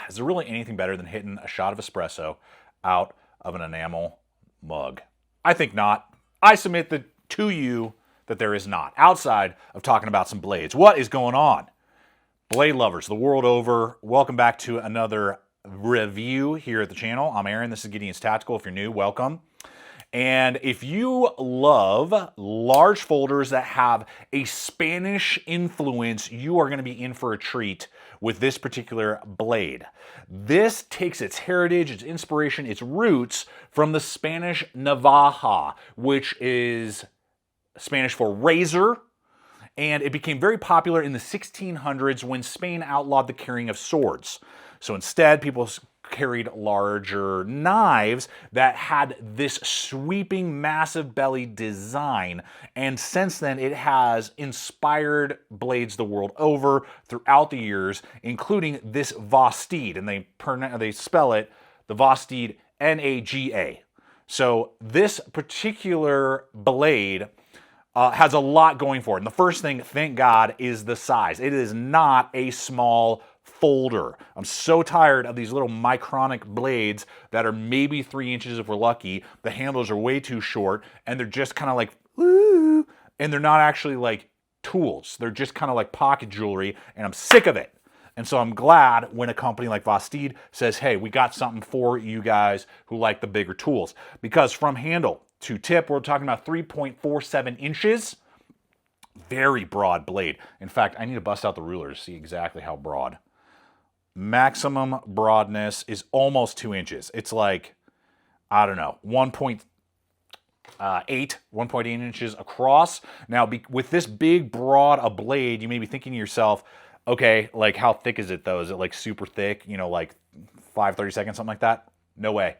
is there really anything better than hitting a shot of espresso out of an enamel mug? I think not. I submit to you that there is not, outside of talking about some blades. What is going on? Blade lovers the world over, welcome back to another review here at the channel. I'm Aaron, this is Gideonstactical. If you're new, welcome. And if you love large folders that have a Spanish influence, you are going to be in for a treat with this particular blade. This takes its heritage, its inspiration, its roots from the Spanish Navaja, which is Spanish for razor, and it became very popular in the 1600s when Spain outlawed the carrying of swords. So instead, people carried larger knives that had this sweeping, massive belly design. And since then, it has inspired blades the world over throughout the years, including this Vosteed. And they spell it the Vosteed Naga. So this particular blade has a lot going for it. And the first thing, thank God, is the size. It is not a small folder. I'm so tired of these little micronic blades that are maybe 3 inches if we're lucky. The handles are way too short, and they're just kind of like, ooh, and they're not actually like tools. They're just kind of like pocket jewelry, and I'm sick of it. And so I'm glad when a company like Vosteed says, hey, we got something for you guys who like the bigger tools. Because from handle to tip, we're talking about 3.47 inches. Very broad blade. In fact, I need to bust out the ruler to see exactly how broad. Maximum broadness is almost 2 inches. It's like, I don't know, 1.8 inches across. Now, with this big, broad a blade, you may be thinking to yourself, okay, like how thick is it though? Is it like super thick, you know, like 5/32, something like that? No way.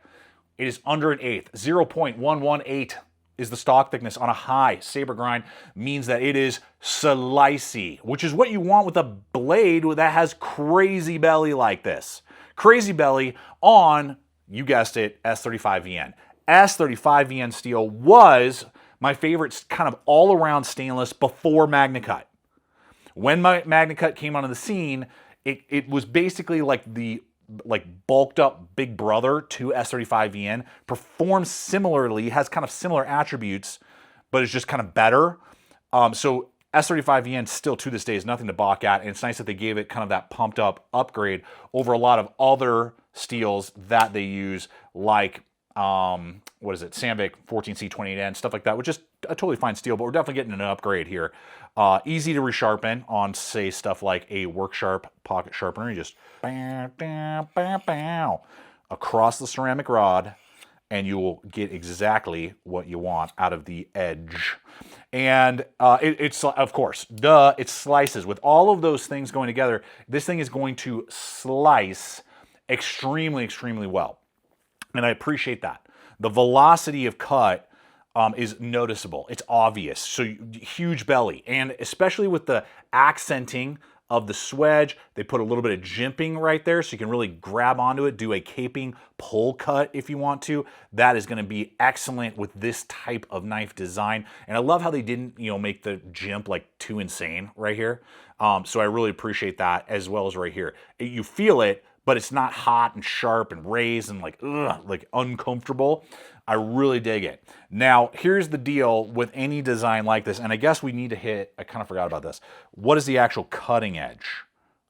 It is under an eighth. 0.118 is the stock thickness on a high saber grind, means that it is slicey, which is what you want with a blade that has crazy belly like this. Crazy belly on, you guessed it, S35VN. S35VN steel was my favorite kind of all-around stainless before MagnaCut. When MagnaCut came onto the scene, it was basically like the bulked up big brother to S35VN, performs similarly, has kind of similar attributes, but is just kind of better. So S35VN still to this day is nothing to balk at, and it's nice that they gave it kind of that pumped up upgrade over a lot of other steels that they use, like what is it, Sandvik 14C28N, stuff like that, which is a totally fine steel, but we're definitely getting an upgrade here. Easy to resharpen on, say, stuff like a work sharp pocket sharpener. You just bow, bow, bow, bow, across the ceramic rod, and you will get exactly what you want out of the edge. And it's, of course, it slices. With all of those things going together, this thing is going to slice extremely, extremely well. And I appreciate that. The velocity of cut is noticeable. It's obvious. So huge belly. And especially with the accenting of the swedge, they put a little bit of jimping right there so you can really grab onto it, do a caping pull cut if you want to. That is going to be excellent with this type of knife design. And I love how they didn't, make the jimp like too insane right here. So I really appreciate that, as well as right here. You feel it, but it's not hot and sharp and raised and like uncomfortable. I really dig it. Now, here's the deal with any design like this, and I guess we need to hit, I kind of forgot about this. What is the actual cutting edge?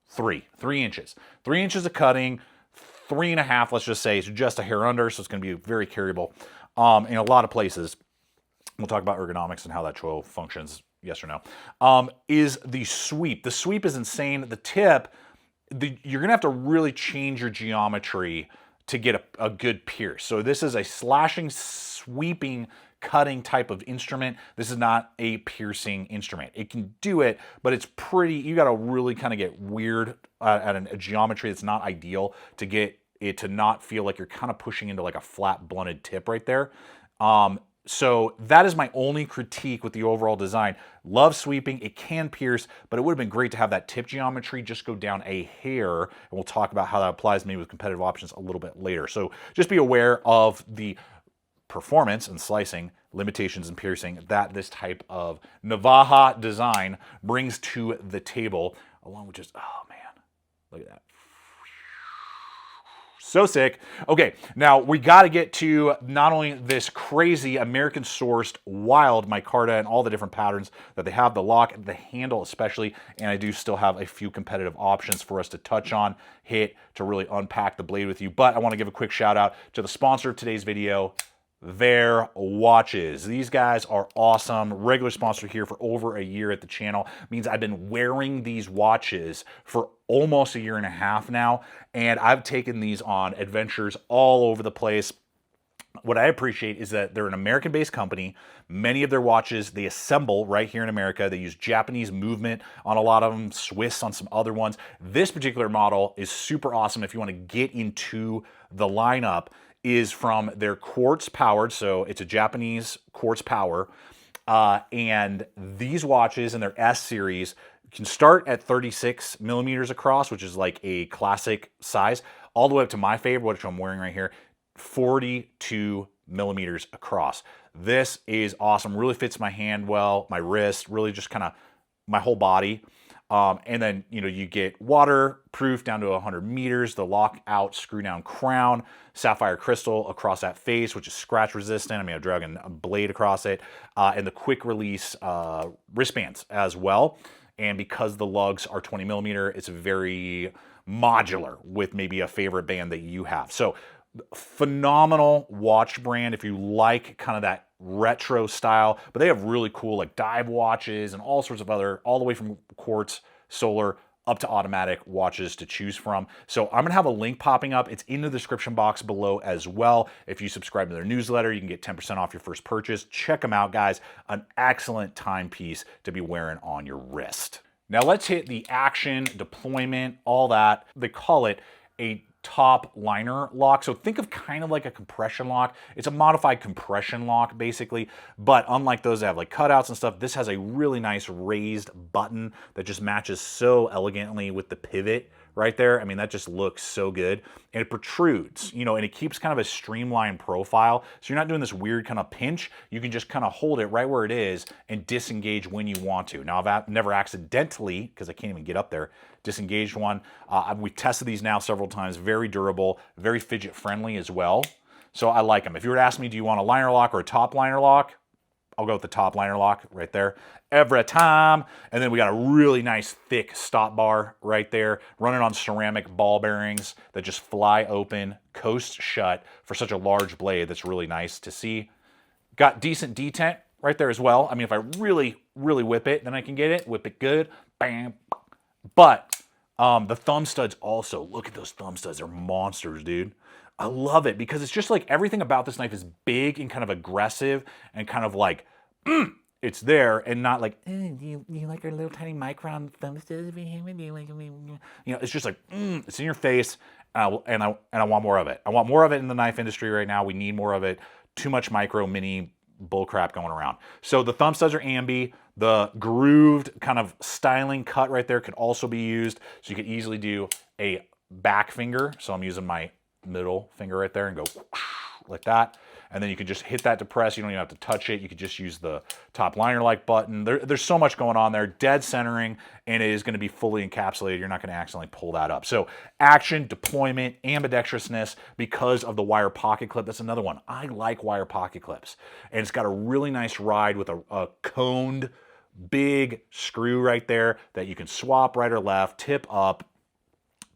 3 inches. 3 inches of cutting, 3.5, let's just say, is just a hair under, so it's gonna be very carryable. In a lot of places, we'll talk about ergonomics and how that choil functions, yes or no, is the sweep. The sweep is insane. The tip, you're gonna have to really change your geometry to get a good pierce. So this is a slashing, sweeping, cutting type of instrument. This is not a piercing instrument. It can do it, but it's pretty, you gotta really kind of get weird at a geometry that's not ideal to get it to not feel like you're kind of pushing into like a flat blunted tip right there. So that is my only critique with the overall design. Love sweeping, it can pierce, but it would have been great to have that tip geometry just go down a hair, and we'll talk about how that applies maybe with competitive options a little bit later. So just be aware of the performance and slicing, limitations and piercing that this type of Navaja design brings to the table, along with just, oh man, look at that. So sick. Okay, now we got to get to not only this crazy American-sourced wild micarta and all the different patterns that they have, the lock, the handle especially, and I do still have a few competitive options for us to touch on, hit, to really unpack the blade with you. But I want to give a quick shout out to the sponsor of today's video, VAER watches. These guys are awesome. Regular sponsor here for over a year at the channel. Means I've been wearing these watches for almost a year and a half now, and I've taken these on adventures all over the place. What I appreciate is that they're an American-based company. Many of their watches, they assemble right here in America. They use Japanese movement on a lot of them, Swiss on some other ones. This particular model is super awesome if you want to get into the lineup. Is from their quartz powered, so it's a Japanese quartz power, and these watches in their S series can start at 36 millimeters across, which is like a classic size, all the way up to my favorite, which I'm wearing right here, 42 millimeters across. This is awesome. Really fits my hand well, my wrist, really just kind of my whole body. And then, you know, you get waterproof down to 100 meters, the lockout screw down crown, sapphire crystal across that face, which is scratch resistant. I mean, I've dragged a blade across it, and the quick release wristbands as well. And because the lugs are 20 millimeter, it's very modular with maybe a favorite band that you have. So phenomenal watch brand if you like kind of that retro style, but they have really cool like dive watches and all sorts of other, all the way from quartz, solar, up to automatic watches to choose from. So I'm gonna have a link popping up. It's in the description box below as well. If you subscribe to their newsletter, you can get 10% off your first purchase. Check them out, guys. An excellent timepiece to be wearing on your wrist. Now let's hit the action, deployment, all that. They call it a top liner lock. So think of kind of like a compression lock. It's a modified compression lock basically, but unlike those that have like cutouts and stuff, this has a really nice raised button that just matches so elegantly with the pivot right there. I mean, that just looks so good. And it protrudes, you know, and it keeps kind of a streamlined profile. So you're not doing this weird kind of pinch. You can just kind of hold it right where it is and disengage when you want to. Now, I've never accidentally, because I can't even get up there, disengaged one. We've tested these now several times. Very durable, very fidget friendly as well. So I like them. If you were to ask me, do you want a liner lock or a top liner lock? I'll go with the top liner lock right there every time. And then we got a really nice thick stop bar right there, running on ceramic ball bearings that just fly open, coast shut for such a large blade. That's really nice to see. Got decent detent right there as well. I mean, if I really, really whip it, then I can get it, whip it good, bam. But the thumb studs also, look at those thumb studs. They're monsters, dude. I love it because it's just like everything about this knife is big and kind of aggressive and kind of like, it's there and not like, do you like our little tiny micron thumb studs? You know, it's just like, it's in your face, and I want more of it. I want more of it in the knife industry right now. We need more of it. Too much micro mini bullcrap going around. So the thumb studs are ambi. The grooved kind of styling cut right there could also be used. So you could easily do a back finger. So I'm using my middle finger right there and go like that. And then you can just hit that to press. You don't even have to touch it. You could just use the top liner like button. There's so much going on there. Dead centering, and it is going to be fully encapsulated. You're not going to accidentally pull that up. So action, deployment, ambidextrousness because of the wire pocket clip. That's another one. I like wire pocket clips. And it's got a really nice ride with a coned big screw right there that you can swap right or left, tip up.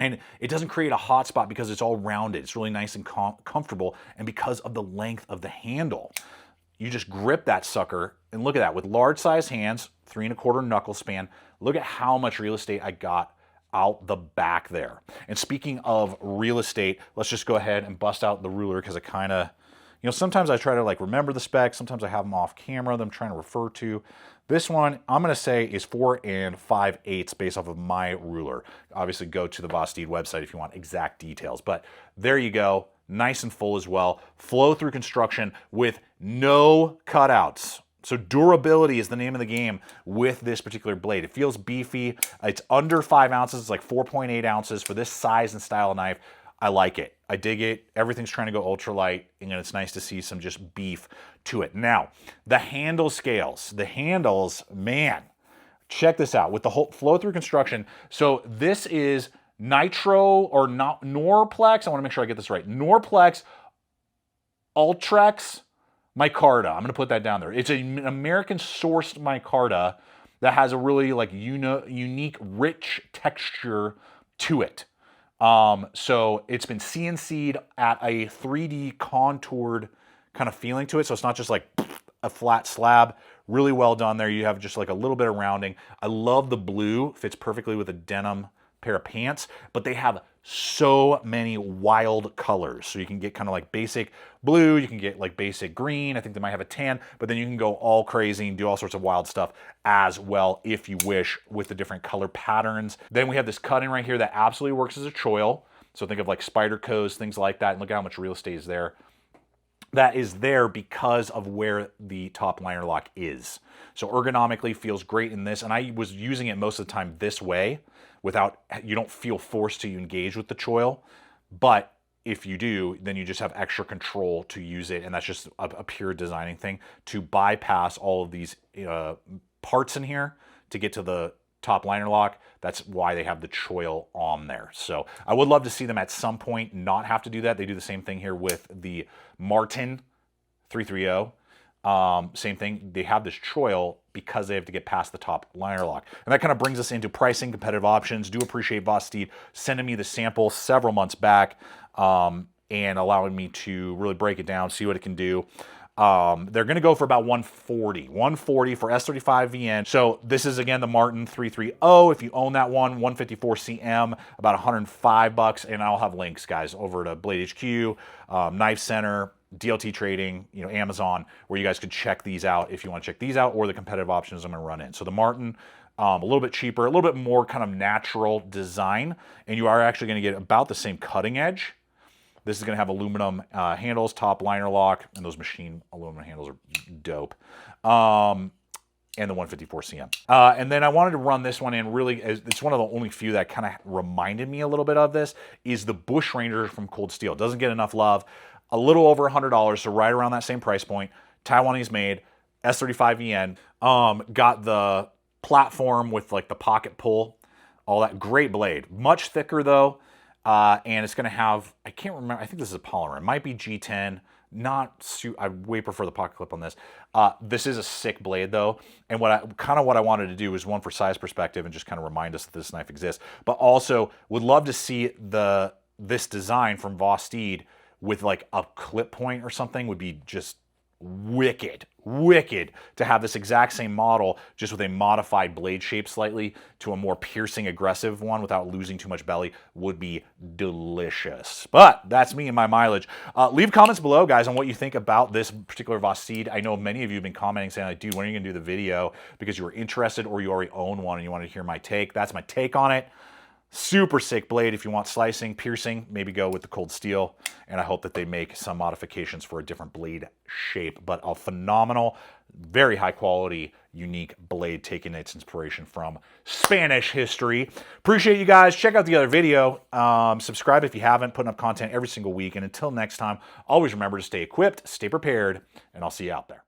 And it doesn't create a hot spot because it's all rounded. It's really nice and comfortable. And because of the length of the handle, you just grip that sucker. And look at that, with large size hands, 3 1/4 knuckle span, look at how much real estate I got out the back there. And speaking of real estate, let's just go ahead and bust out the ruler because it kind of, you know, sometimes I try to like remember the specs. Sometimes I have them off camera that I'm trying to refer to. This one, I'm going to say is 4 5/8 based off of my ruler. Obviously, go to the Vosteed website if you want exact details. But there you go. Nice and full as well. Flow through construction with no cutouts. So durability is the name of the game with this particular blade. It feels beefy. It's under 5 ounces. It's like 4.8 ounces for this size and style of knife. I like it. I dig it. Everything's trying to go ultralight, and it's nice to see some just beef to it. Now, the handle scales. The handles, man, check this out. With the whole flow-through construction, so this is Nitro or not Norplex. I want to make sure I get this right. Norplex Ultrex micarta. I'm going to put that down there. It's an American-sourced micarta that has a really like unique, rich texture to it. So it's been CNC'd at a 3D contoured kind of feeling to it. So it's not just like a flat slab. Really well done there. You have just like a little bit of rounding. I love the blue. Fits perfectly with a denim pair of pants, but they have so many wild colors. So you can get kind of like basic blue, you can get like basic green, I think they might have a tan, but then you can go all crazy and do all sorts of wild stuff as well if you wish with the different color patterns. Then we have this cutting right here that absolutely works as a choil. So think of like Spyderco's, things like that, and look at how much real estate is there. That is there because of where the top liner lock is. So ergonomically feels great in this, and I was using it most of the time this way without, you don't feel forced to engage with the choil, but if you do, then you just have extra control to use it, and that's just a pure designing thing to bypass all of these parts in here to get to the top liner lock. That's why they have the choil on there. So I would love to see them at some point not have to do that. They do the same thing here with the MARTEN 330. Same thing, they have this choil because they have to get past the top liner lock. And that kind of brings us into pricing, competitive options. Do appreciate Vosteed sending me the sample several months back and allowing me to really break it down, see what it can do. They're going to go for about $140 for S35 VN. So this is again the MARTEN 330. If you own that one, 154 CM, about $105, and I'll have links, guys, over to Blade HQ, Knife Center, DLT Trading, Amazon, where you guys could check these out if you want to check these out, or the competitive options I'm going to run in. So the MARTEN, a little bit cheaper, a little bit more kind of natural design, and you are actually going to get about the same cutting edge. This is going to have aluminum handles, top liner lock, and those machine aluminum handles are dope. And the 154 CM. And then I wanted to run this one in, really, it's one of the only few that kind of reminded me a little bit of this, is the Bush Ranger from Cold Steel. Doesn't get enough love. A little over $100, so right around that same price point. Taiwanese made, S35 VN. Got the platform with like the pocket pull, all that. Great blade. Much thicker though. And it's going to have, I can't remember, I think this is a polymer. It might be G10. I way prefer the pocket clip on this. This is a sick blade though. And what I wanted to do is one for size perspective and just kind of remind us that this knife exists. But also would love to see this design from Vosteed with like a clip point or something. Would be just wicked to have this exact same model, just with a modified blade shape slightly to a more piercing, aggressive one without losing too much belly. Would be delicious. But that's me and my mileage. Leave comments below, guys, on what you think about this particular Vosteed. I know many of you have been commenting saying, like, dude, when are you gonna do the video because you were interested or you already own one and you wanted to hear my take. That's my take on it. Super sick blade. If you want slicing, piercing, maybe go with the Cold Steel. And I hope that they make some modifications for a different blade shape. But a phenomenal, very high quality, unique blade, taking its inspiration from Spanish history. Appreciate you guys. Check out the other video. Subscribe if you haven't. Putting up content every single week. And until next time, always remember to stay equipped, stay prepared, and I'll see you out there.